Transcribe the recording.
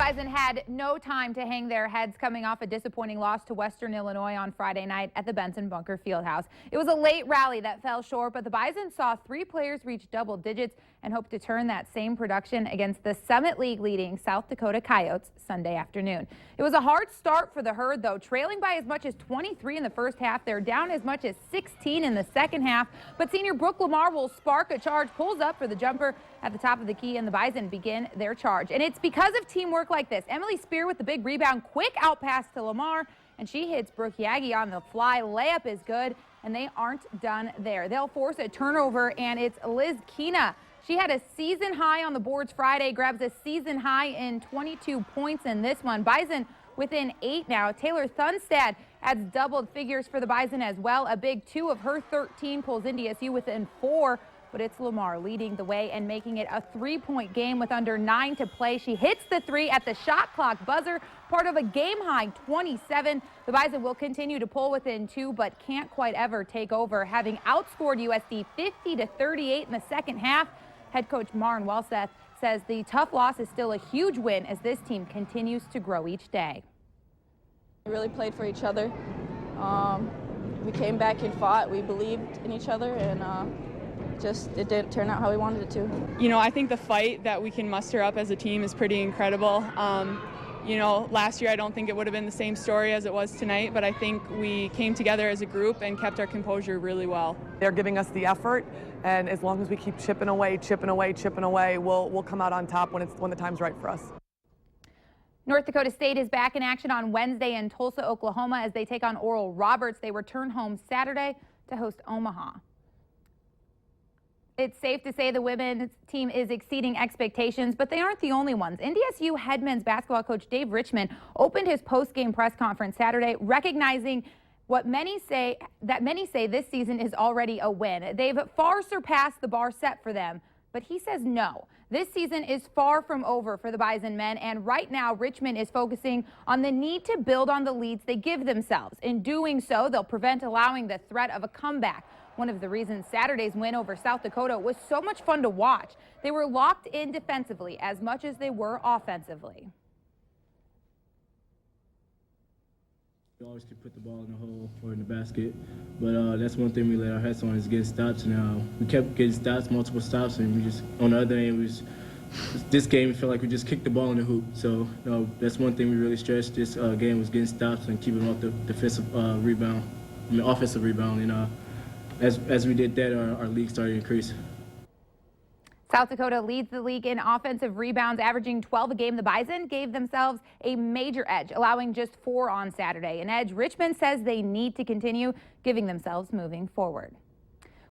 Bison had no time to hang their heads coming off a disappointing loss to Western Illinois on Friday night at the Benson Bunker Fieldhouse. It was a late rally that fell short, but the Bison saw 3 players reach double digits and hope to turn that same production against the Summit League leading South Dakota Coyotes Sunday afternoon. It was a hard start for the Herd, though, trailing by as much as 23 in the first half. They're down as much as 16 in the second half, but senior Brooke Lamar will spark a charge, pulls up for the jumper at the top of the key, and the Bison begin their charge. And it's because of teamwork like this. Emily Spear with the big rebound, quick out pass to Lamar, and she hits Brooke Yagi on the fly. Layup is good, and they aren't done there. They'll force a turnover, and it's Liz Kina. She had a season high on the boards Friday, grabs a season high in 22 points in this one. Bison within 8 now. Taylor Thunstad adds doubled figures for the Bison as well. A big 2 of her 13 pulls NDSU within 4. But it's Lamar leading the way and making it a 3-point game with under 9 to play. She hits the 3 at the shot clock buzzer, part of a game-high 27. The Bison will continue to pull within 2, but can't quite ever take over, having outscored USD 50-38 in the second half. Head coach Maren Welseth says the tough loss is still a huge win as this team continues to grow each day. We really played for each other. We came back and fought. We believed in each other, and it didn't turn out how we wanted it to. You know, I think the fight that we can muster up as a team is pretty incredible. You know, last year I don't think it would have been the same story as it was tonight, but I think we came together as a group and kept our composure really well. They're giving us the effort, and as long as we keep chipping away, we'll come out on top when the time's right for us. North Dakota State is back in action on Wednesday in Tulsa, Oklahoma as they take on Oral Roberts. They return home Saturday to host Omaha. It's safe to say the women's team is exceeding expectations, but they aren't the only ones. NDSU head men's basketball coach Dave Richman opened his post-game press conference Saturday, recognizing what many say this season is already a win. They've far surpassed the bar set for them, but he says no. This season is far from over for the Bison men, and right now Richman is focusing on the need to build on the leads they give themselves. In doing so, they'll prevent allowing the threat of a comeback. One of the reasons Saturday's win over South Dakota was so much fun to watch. They were locked in defensively as much as they were offensively. We always can put the ball in the hole or in the basket, but that's one thing we let our heads on is getting stops, and we kept getting stops, multiple stops, and we just, on the other end, this game, we felt like we just kicked the ball in the hoop. So that's one thing we really stressed this game was getting stops and keeping off the offensive rebound, and as we did that, our league started to increase. South Dakota leads the league in offensive rebounds, averaging 12 a game. The Bison gave themselves a major edge, allowing just 4 on Saturday. An edge Richmond says they need to continue giving themselves moving forward.